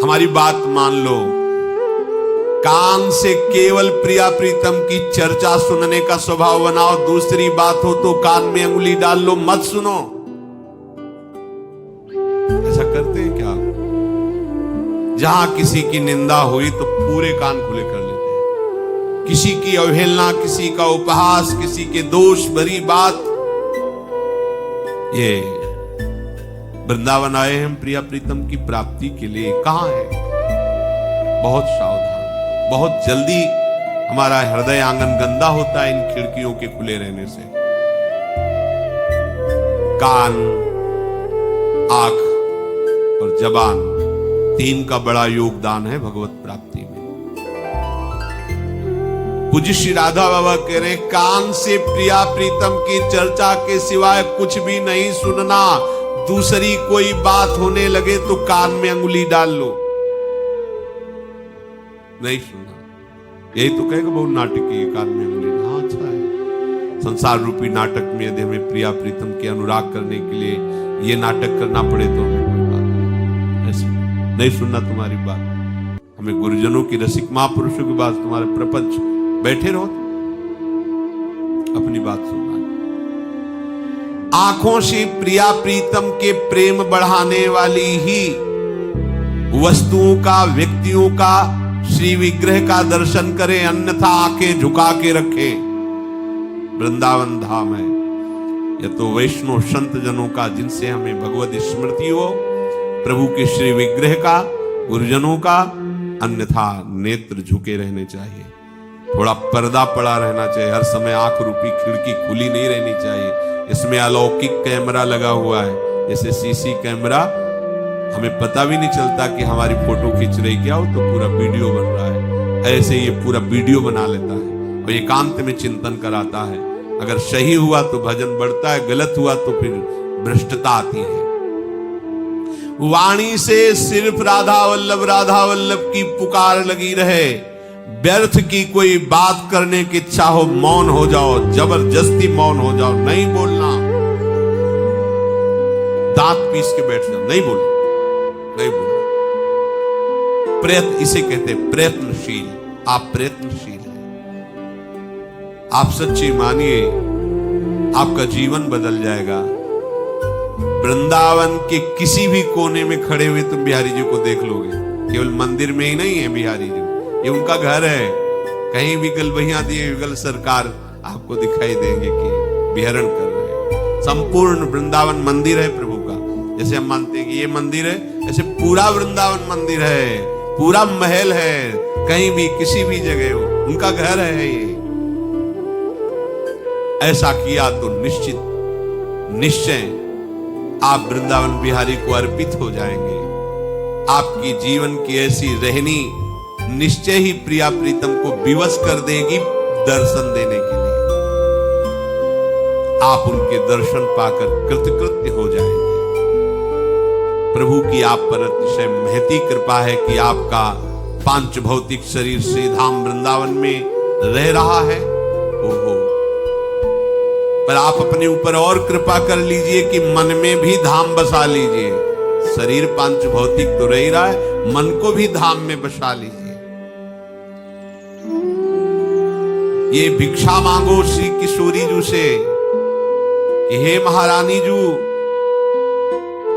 हमारी बात मान लो। कान से केवल प्रिया प्रीतम की चर्चा सुनने का स्वभाव बनाओ। दूसरी बात हो तो कान में अंगुली डाल लो, मत सुनो। ऐसा करते हैं क्या? जहां किसी की निंदा हुई तो पूरे कान खुले कर लेते हैं। किसी की अवहेलना, किसी का उपहास, किसी के दोष भरी बात। ये वृंदावन आए हम प्रिया प्रीतम की प्राप्ति के लिए, कहां है? बहुत सावधान। बहुत जल्दी हमारा हृदय आंगन गंदा होता है इन खिड़कियों के खुले रहने से। कान, आंख और जबान, तीन का बड़ा योगदान है भगवत प्राप्ति में। पूज्य श्री राधा बाबा कह रहे हैं, कान से प्रिया प्रीतम की चर्चा के सिवाय कुछ भी नहीं सुनना। दूसरी कोई बात होने लगे तो कान में अंगुली डाल लो, नहीं सुनना। यही तो कहेगा बहुत नाटकी है, कान में अंगुली। हाँ, अच्छा है। संसार रूपी नाटक में यदि हमें प्रिया प्रीतम के अनुराग करने के लिए ये नाटक करना पड़े तो हमें कोई बात ऐसी नहीं सुनना तुम्हारी बात। हमें गुरुजनों की, रसिक महापुरुषों की बात, तुम्हारे प्रपंच बैठे रहो, अपनी बात सुनना। आंखों से प्रिया प्रीतम के प्रेम बढ़ाने वाली ही वस्तुओं का, व्यक्तियों का, श्री विग्रह का दर्शन करें, अन्यथा आंखें झुका के रखें। वृंदावन धाम है यह तो वैष्णव संत जनों का, जिनसे हमें भगवत स्मृति हो, प्रभु के श्री विग्रह का, गुरुजनों का, अन्यथा नेत्र झुके रहने चाहिए। थोड़ा पर्दा पड़ा रहना चाहिए। हर समय आंख रूपी खिड़की खुली नहीं रहनी चाहिए। इसमें अलौकिक कैमरा लगा हुआ है, जैसे सीसी कैमरा। हमें पता भी नहीं चलता कि हमारी फोटो खींच रही क्या हो, तो पूरा वीडियो बन रहा है। ऐसे ये पूरा वीडियो बना लेता है और एकांत में चिंतन कराता है। अगर सही हुआ तो भजन बढ़ता है, गलत हुआ तो फिर भ्रष्टता आती है। वाणी से सिर्फ राधा वल्लभ की पुकार लगी रहे। व्यर्थ की कोई बात करने की इच्छा हो, मौन हो जाओ, जबरदस्ती मौन हो जाओ, नहीं बोलना। दांत पीस के बैठ जाओ, नहीं बोलना, नहीं बोलना। प्रयत्न, इसे कहते हैं प्रयत्नशील। आप प्रयत्नशील हैं, आप सच्ची मानिए, आपका जीवन बदल जाएगा। वृंदावन के किसी भी कोने में खड़े हुए तुम बिहारी जी को देख लोगे। केवल मंदिर में ही नहीं है बिहारी जी, ये उनका घर है। कहीं विगल भैया दिए, विगल सरकार आपको दिखाई देंगे कि विहरण कर रहे हैं। संपूर्ण वृंदावन मंदिर है प्रभु का। जैसे हम मानते हैं कि ये मंदिर है, ऐसे पूरा वृंदावन मंदिर है, पूरा महल है। कहीं भी किसी भी जगह हो, उनका घर है ये। ऐसा किया तो निश्चय आप वृंदावन बिहारी को अर्पित हो जाएंगे। आपकी जीवन की ऐसी रहनी निश्चय ही प्रिया प्रीतम को विवश कर देगी दर्शन देने के लिए। आप उनके दर्शन पाकर कृतकृत्य हो जाएंगे। प्रभु की आप पर अतिशय महती कृपा है कि आपका पांच भौतिक शरीर श्री धाम वृंदावन में रह रहा है। ओहो, पर आप अपने ऊपर और कृपा कर लीजिए कि मन में भी धाम बसा लीजिए। शरीर पांच भौतिक तो रह रहा है, मन को भी धाम में बसा लीजिए। ये भिक्षा मांगो श्री किशोरी जी से कि हे महारानी जी,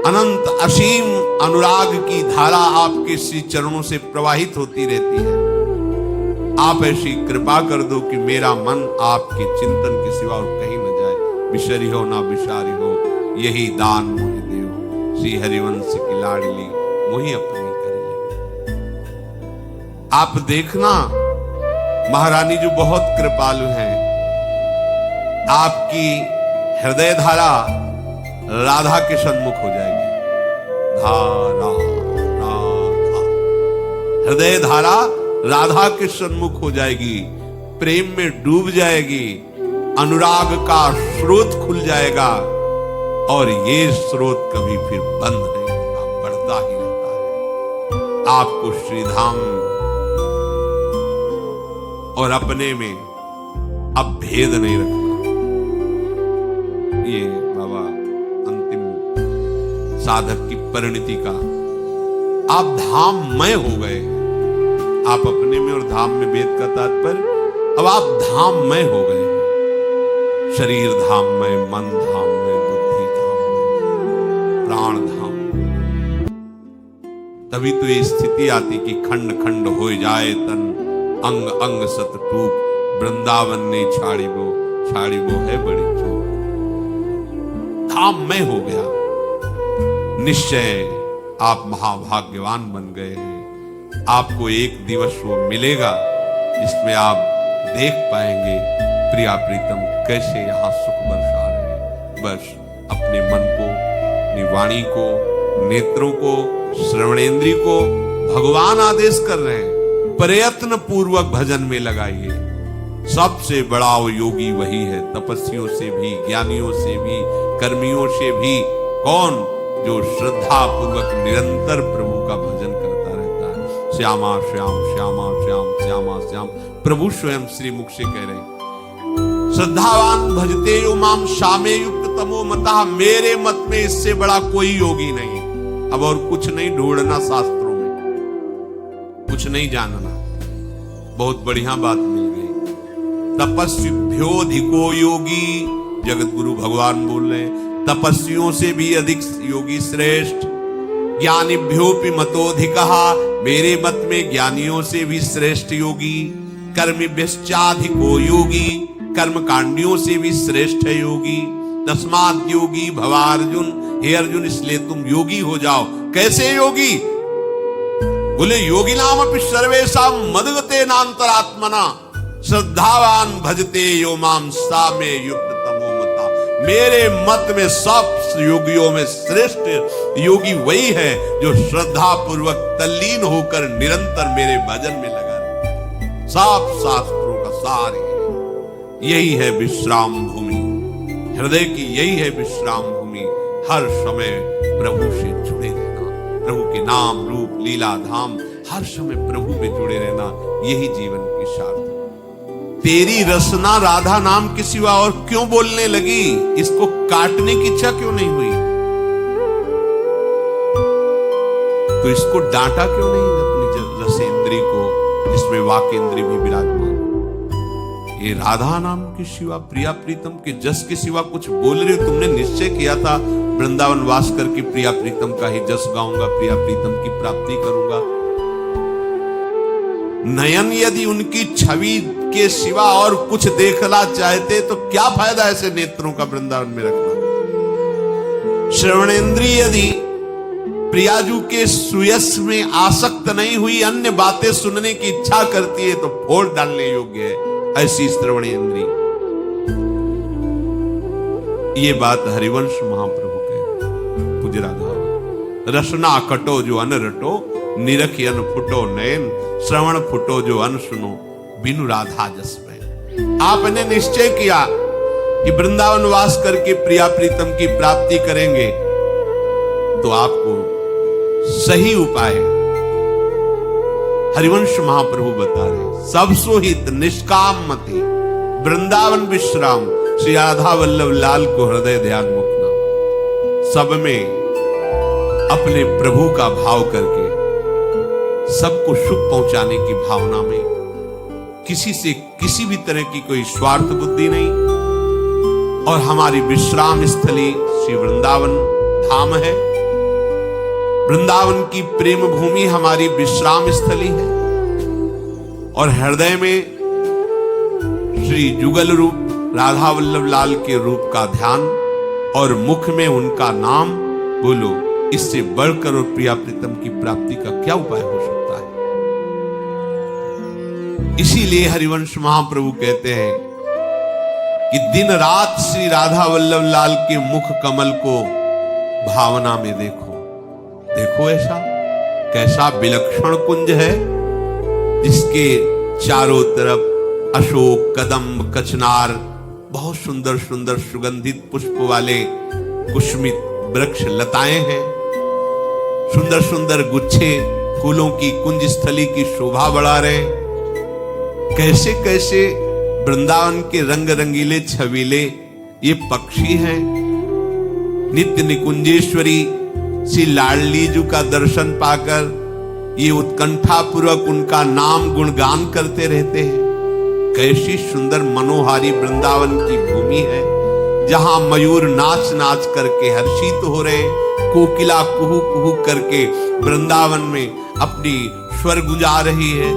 अनंत असीम अनुराग की धारा आपके श्री चरणों से प्रवाहित होती रहती है। आप ऐसी कृपा कर दो कि मेरा मन आपके चिंतन के सिवा और कहीं न जाए। बिशरी हो ना बिशारी हो, यही दान मोहि देव। श्री हरिवंश की लाडली मोहि अपनी करिए। आप देखना, महारानी जी बहुत कृपालु हैं। आपकी हृदय धारा राधा के सन्मुख हो जाएगी। धारा राधा, हृदय धारा राधा के सन्मुख हो जाएगी। प्रेम में डूब जाएगी। अनुराग का स्रोत खुल जाएगा और ये स्रोत कभी फिर बंद नहीं होगा, बढ़ता ही रहता है। आपको श्रीधाम और अपने में अब भेद नहीं रखना। ये बाबा अंतिम साधक की परिणति का आप धाममय हो गए। आप अपने में और धाम में भेद का तात्पर्य, अब आप धाममय हो गए। शरीर धाममय, मन धाममय, बुद्धि धाममय, प्राण धाम। तभी तो ये स्थिति आती कि खंड खंड हो जाए तन, अंग अंग सत टूक, वृंदावन ने छाड़ी वो है बड़ी चूक। धाममय हो गया। निश्चय आप महाभाग्यवान बन गए हैं। आपको एक दिवस वो मिलेगा जिसमें आप देख पाएंगे प्रिया प्रीतम कैसे यहां सुख बरसा रहे हैं। बस अपने मन को, अपनी वाणी को, नेत्रों को, श्रवणेंद्रिय को भगवान आदेश कर रहे हैं, प्रयत्न पूर्वक भजन में लगाइए। सबसे बड़ा वो योगी वही है, तपस्वियों से भी, ज्ञानियों से भी, कर्मियों से भी। कौन? जो श्रद्धा पूर्वक निरंतर प्रभु का भजन करता रहता है। श्यामा श्याम श्यामा श्याम श्यामा श्याम, प्रभु स्वयं श्री मुख से कह रहे, श्रद्धावान भजते यो माम शामे युक्त तमो मता। मेरे मत में इससे बड़ा कोई योगी नहीं। अब और कुछ नहीं ढूंढना शास्त्रों में, कुछ नहीं जानना, बहुत बढ़िया बात मिल गई। तपस्विभ्योधिको योगी, जगत गुरु भगवान बोल रहे हैं, तपस्वियों से भी अधिक योगी श्रेष्ठ। ज्ञानिभ्योपि मतोधिकः, मेरे मत में ज्ञानियों से भी श्रेष्ठ योगी। कर्मिभ्यश्चाधिको योगी, कर्मकांडियों से भी श्रेष्ठ है योगी। तस्मात् योगी भवा अर्जुन, हे अर्जुन इसलिए तुम योगी हो जाओ। कैसे योगी? बोले योगिनाम अपि सर्वेषां मद्गतेनान्तरात्मना, श्रद्धावान भजते यो माम सा में युक्त तमो मता। मेरे मत में सब योगियों में श्रेष्ठ योगी वही है जो श्रद्धा पूर्वक तल्लीन होकर निरंतर मेरे भजन में लगा रहे। सब शास्त्रों का सार यही है विश्राम भूमि, हृदय की यही है विश्राम भूमि। हर समय प्रभु से जुड़े रहना, प्रभु के नाम रूप लीला धाम, हर समय प्रभु में जुड़े रहना, यही जीवन की सार्थक। तेरी रसना राधा नाम के सिवा और क्यों बोलने लगी? इसको काटने की इच्छा क्यों नहीं हुई? तो इसको डांटा क्यों नहीं अपनी रसेंद्री को, जिसमें वाकेंद्री भी विराजमान? ये राधा नाम के सिवा, प्रिया प्रीतम के जस के सिवा कुछ बोल रहे हो? तुमने निश्चय किया था वृंदावन वास करके प्रिया प्रीतम का ही जस गाऊंगा, प्रिया प्रीतम की प्राप्ति करूंगा। नयन यदि उनकी छवि के सिवा और कुछ देखना चाहते तो क्या फायदा ऐसे नेत्रों का वृंदावन में रखना। श्रवणेंद्रिय यदि प्रियाजू के सुयस में आसक्त नहीं हुई, अन्य बातें सुनने की इच्छा करती है तो फोड़ डालने योग्य है ऐसी श्रवणेंद्रिय। ये बात हरिवंश महाप्रभु कहे, पूज्य राधा। रसना कटो जो अन रटो, निरखी अन फुटो नयन, श्रवण फुटो जो अन सुनो, बिनु राधा जस में। आपने निश्चय किया कि वृंदावन वास करके प्रिया प्रीतम की प्राप्ति करेंगे, तो आपको सही उपाय हरिवंश महाप्रभु बता रहे। सब सोहित निष्काम मति, वृंदावन विश्राम, श्री राधा वल्लभ लाल को हृदय ध्यान मुखना। सब में अपने प्रभु का भाव करके सबको सुख पहुंचाने की भावना में, किसी से किसी भी तरह की कोई स्वार्थ बुद्धि नहीं। और हमारी विश्राम स्थली श्री वृंदावन धाम है। वृंदावन की प्रेम भूमि हमारी विश्राम स्थली है। और हृदय में श्री जुगल रूप राधा वल्लभ लाल के रूप का ध्यान और मुख में उनका नाम। बोलो, इससे बढ़कर और प्रिया प्रीतम की प्राप्ति का क्या उपाय हो सकता है? इसीलिए हरिवंश महाप्रभु कहते हैं कि दिन रात श्री राधा वल्लभ लाल के मुख कमल को भावना में देखो। देखो ऐसा कैसा विलक्षण कुंज है, जिसके चारों तरफ अशोक, कदम्ब, कचनार, बहुत सुंदर सुंदर सुगंधित पुष्प वाले कुसुमित वृक्ष लताएं हैं। सुंदर सुंदर गुच्छे फूलों की कुंज स्थली की शोभा बढ़ा रहे हैं। कैसे कैसे वृंदावन के रंग रंगीले छबीले ये पक्षी हैं। नित्य निकुंजेश्वरी श्री लाडली जी का दर्शन पाकर ये उत्कंठा पूर्वक उनका नाम गुणगान करते रहते हैं। कैसी सुंदर मनोहारी वृंदावन की भूमि है, जहां मयूर नाच नाच करके हर्षित हो रहे, कोकिला कुहू कुहू करके वृंदावन में अपनी स्वर गुजा रही है।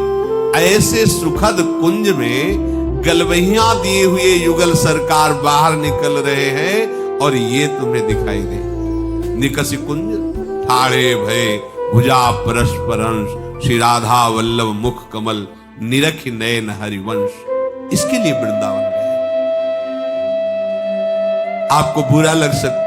ऐसे सुखद कुंज में गलवहियां दिए हुए युगल सरकार बाहर निकल रहे हैं और ये तुम्हें दिखाई दे। निकसी कुंज ठाड़े भय भुजा परस्पर अंश, श्री राधा वल्लभ मुख कमल, निरख नयन हरिवंश। इसके लिए वृंदावन गए। आपको बुरा लग सकता,